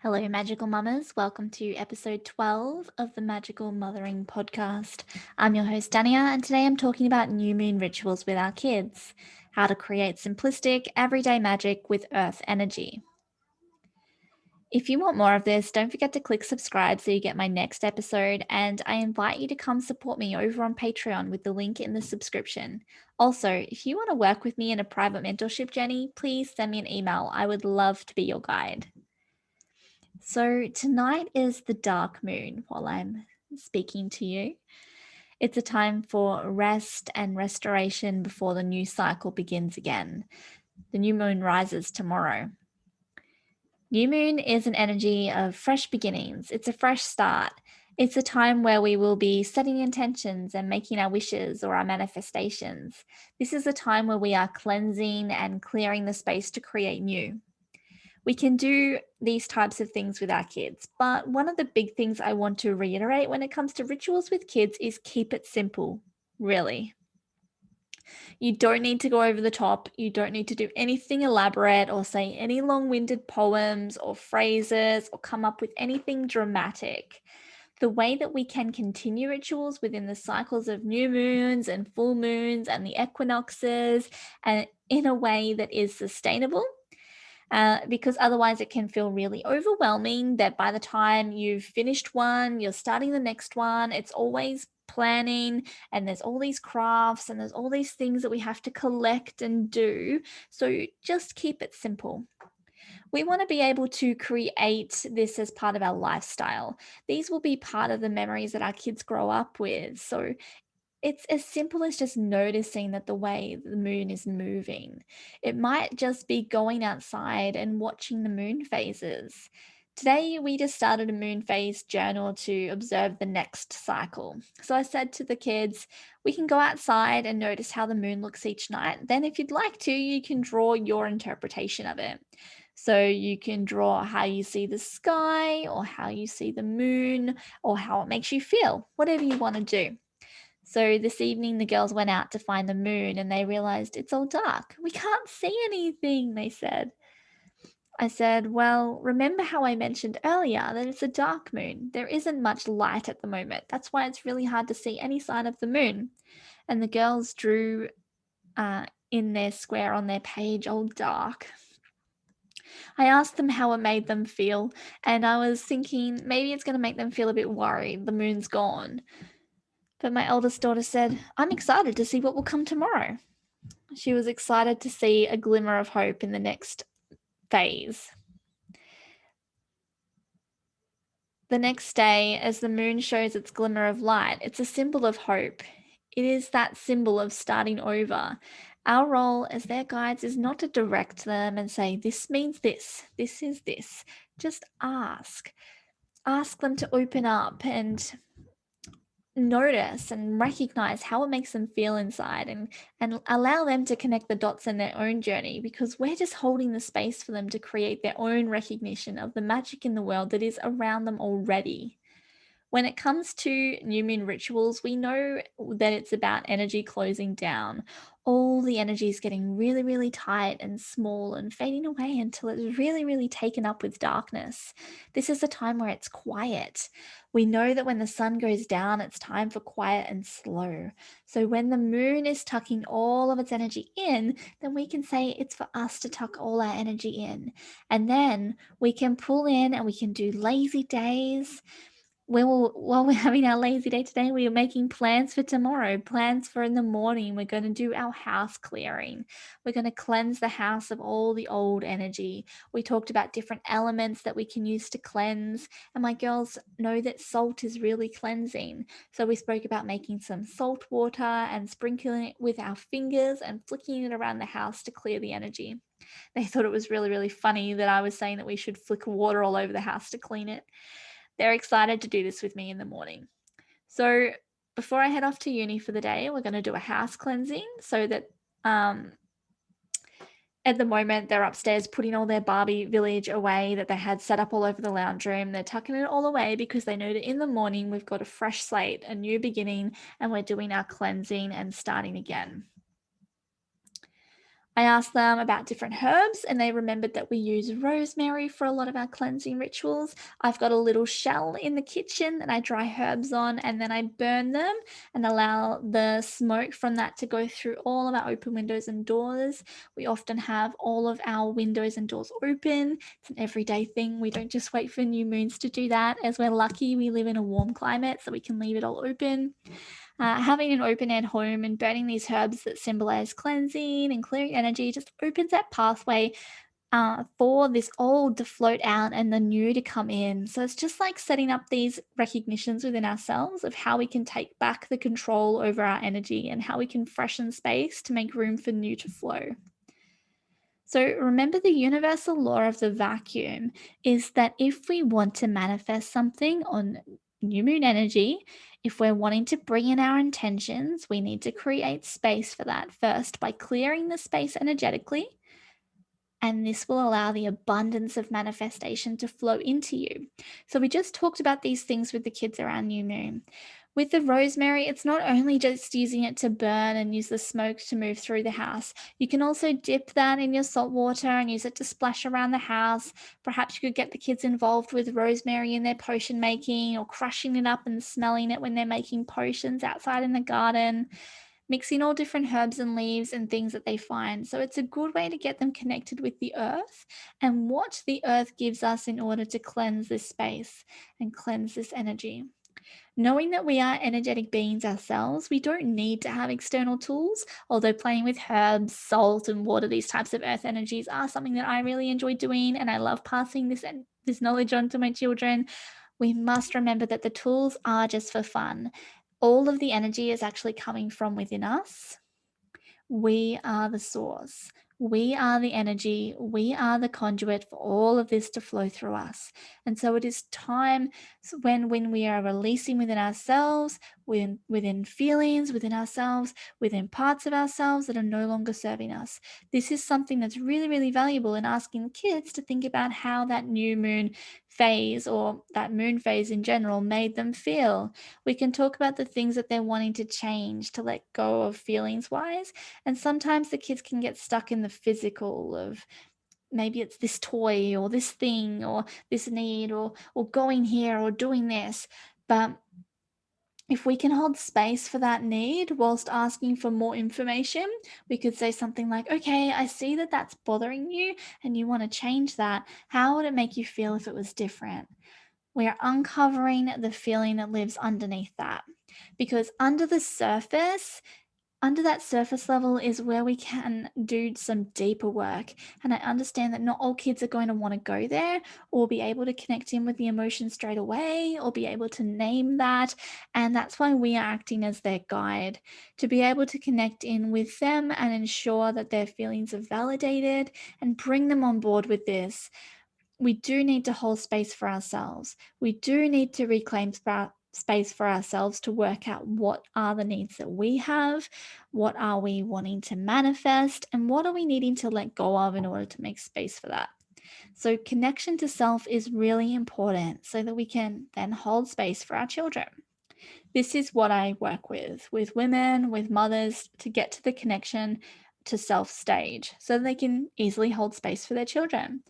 Hello, Magical Mummas. Welcome to episode 12 of the Magical Mothering podcast. I'm your host, Dania, and today I'm talking about new moon rituals with our kids, how to create simplistic, everyday magic with earth energy. If you want more of this, don't forget to click subscribe so you get my next episode, and I invite you to come support me over on Patreon with the link in the subscription. Also, if you want to work with me in a private mentorship journey, please send me an email. I would love to be your guide. So, tonight is the dark moon while I'm speaking to you. It's a time for rest and restoration before the new cycle begins again. The new moon rises tomorrow. New moon is an energy of fresh beginnings, it's a fresh start. It's a time where we will be setting intentions and making our wishes or our manifestations. This is a time where we are cleansing and clearing the space to create new. We can do these types of things with our kids, but one of the big things I want to reiterate when it comes to rituals with kids is keep it simple, really. You don't need to go over the top. You don't need to do anything elaborate or say any long winded poems or phrases or come up with anything dramatic. The way that we can continue rituals within the cycles of new moons and full moons and the equinoxes, and in a way that is sustainable, because otherwise it can feel really overwhelming that by the time you've finished one, you're starting the next one. It's always planning, and there's all these crafts, and there's all these things that we have to collect and do. So just keep it simple. We want to be able to create this as part of our lifestyle. These will be part of the memories that our kids grow up with. So it's as simple as just noticing that the way the moon is moving. It might just be going outside and watching the moon phases. Today, we just started a moon phase journal to observe the next cycle. So I said to the kids, we can go outside and notice how the moon looks each night. Then, if you'd like to, you can draw your interpretation of it. So you can draw how you see the sky, or how you see the moon, or how it makes you feel, whatever you want to do. So this evening, the girls went out to find the moon and they realized it's all dark. We can't see anything, they said. I said, well, remember how I mentioned earlier that it's a dark moon? There isn't much light at the moment. That's why it's really hard to see any sign of the moon. And the girls drew in their square on their page, all dark. I asked them how it made them feel, and I was thinking maybe it's going to make them feel a bit worried. The moon's gone. But my eldest daughter said, I'm excited to see what will come tomorrow. She was excited to see a glimmer of hope in the next phase. The next day, as the moon shows its glimmer of light, it's a symbol of hope. It is that symbol of starting over. Our role as their guides is not to direct them and say, this means this is this. Just ask. Ask them to open up and notice and recognize how it makes them feel inside, and allow them to connect the dots in their own journey, because we're just holding the space for them to create their own recognition of the magic in the world that is around them already. When it comes to new moon rituals, we know that it's about energy closing down. All the energy is getting really, really tight and small and fading away until it's really, really taken up with darkness. This is a time where it's quiet. We know that when the sun goes down, it's time for quiet and slow. So when the moon is tucking all of its energy in, then we can say it's for us to tuck all our energy in. And then we can pull in and we can do lazy days. While we're having our lazy day today, we are making plans for tomorrow, plans for in the morning. We're going to do our house clearing. We're going to cleanse the house of all the old energy. We talked about different elements that we can use to cleanse. And my girls know that salt is really cleansing. So we spoke about making some salt water and sprinkling it with our fingers and flicking it around the house to clear the energy. They thought it was really, really funny that I was saying that we should flick water all over the house to clean it. They're excited to do this with me in the morning. So before I head off to uni for the day, we're going to do a house cleansing so that at the moment they're upstairs putting all their Barbie village away that they had set up all over the lounge room. They're tucking it all away because they know that in the morning we've got a fresh slate, a new beginning, and we're doing our cleansing and starting again. I asked them about different herbs and they remembered that we use rosemary for a lot of our cleansing rituals. I've got a little shell in the kitchen that I dry herbs on and then I burn them and allow the smoke from that to go through all of our open windows and doors. We often have all of our windows and doors open. It's an everyday thing. We don't just wait for new moons to do that, as we're lucky we live in a warm climate, so we can leave it all open. Having an open air home and burning these herbs that symbolize cleansing and clearing energy just opens that pathway for this old to float out and the new to come in. So it's just like setting up these recognitions within ourselves of how we can take back the control over our energy and how we can freshen space to make room for new to flow. So remember, the universal law of the vacuum is that if we want to manifest something on new moon energy, if we're wanting to bring in our intentions, we need to create space for that first by clearing the space energetically, and this will allow the abundance of manifestation to flow into you. So, we just talked about these things with the kids around new moon. With the rosemary, it's not only just using it to burn and use the smoke to move through the house. You can also dip that in your salt water and use it to splash around the house. Perhaps you could get the kids involved with rosemary in their potion making, or crushing it up and smelling it when they're making potions outside in the garden, mixing all different herbs and leaves and things that they find. So it's a good way to get them connected with the earth and what the earth gives us in order to cleanse this space and cleanse this energy. Knowing that we are energetic beings ourselves, we don't need to have external tools, although playing with herbs, salt, and water, these types of earth energies, are something that I really enjoy doing, and I love passing this knowledge on to my children. We must remember that the tools are just for fun. All of the energy is actually coming from within us. We are the source. We are the energy. We are the conduit for all of this to flow through us. And so it is time, when we are releasing within ourselves, within feelings, within ourselves, within parts of ourselves that are no longer serving us. This is something that's really, really valuable in asking kids to think about how that new moon phase, or that moon phase in general, made them feel. We can talk about the things that they're wanting to change, to let go of feelings wise, and sometimes the kids can get stuck in the physical of, maybe it's this toy or this thing or this need, or going here or doing this. But if we can hold space for that need whilst asking for more information, we could say something like, okay, I see that that's bothering you and you want to change that. How would it make you feel if it was different? We are uncovering the feeling that lives underneath that. Because under that surface level is where we can do some deeper work. And I understand that not all kids are going to want to go there or be able to connect in with the emotion straight away or be able to name that. And that's why we are acting as their guide, to be able to connect in with them and ensure that their feelings are validated and bring them on board with this. We do need to hold space for ourselves. We do need to reclaim space for ourselves to work out what are the needs that we have, what are we wanting to manifest, and what are we needing to let go of in order to make space for that. So, connection to self is really important so that we can then hold space for our children. This is what I work with women, with mothers, to get to the connection to self stage so they can easily hold space for their children.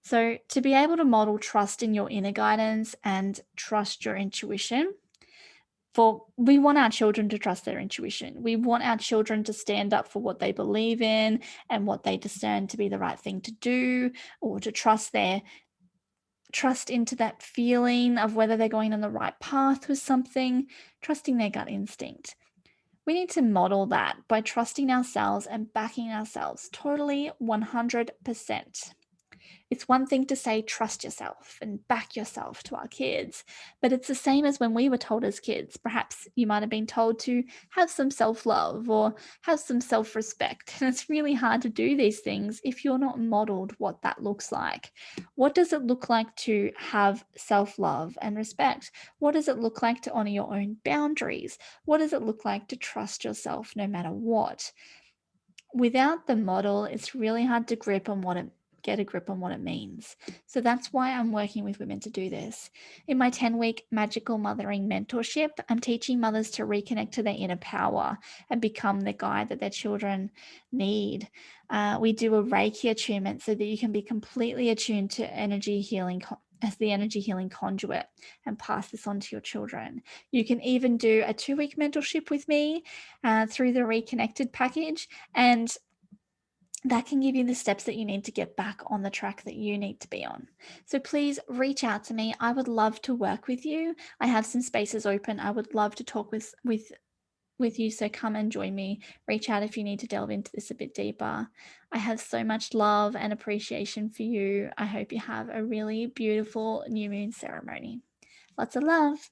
So, to be able to model trust in your inner guidance and trust your intuition, for we want our children to trust their intuition. We want our children to stand up for what they believe in and what they discern to be the right thing to do, or to trust into that feeling of whether they're going on the right path with something, trusting their gut instinct. We need to model that by trusting ourselves and backing ourselves totally 100%. It's one thing to say, trust yourself and back yourself to our kids, but it's the same as when we were told as kids. Perhaps you might have been told to have some self love or have some self respect. And it's really hard to do these things if you're not modeled what that looks like. What does it look like to have self love and respect? What does it look like to honor your own boundaries? What does it look like to trust yourself no matter what? Without the model, it's really hard to grip on what it get a grip on what it means. So that's why I'm working with women to do this. In my 10-week Magical Mothering mentorship, I'm teaching mothers to reconnect to their inner power and become the guide that their children need. We do a Reiki attunement so that you can be completely attuned to energy healing as the energy healing conduit and pass this on to your children. You can even do a 2-week mentorship with me through the Reconnected package, and that can give you the steps that you need to get back on the track that you need to be on. So please reach out to me. I would love to work with you. I have some spaces open. I would love to talk with you. So come and join me. Reach out if you need to delve into this a bit deeper. I have so much love and appreciation for you. I hope you have a really beautiful new moon ceremony. Lots of love.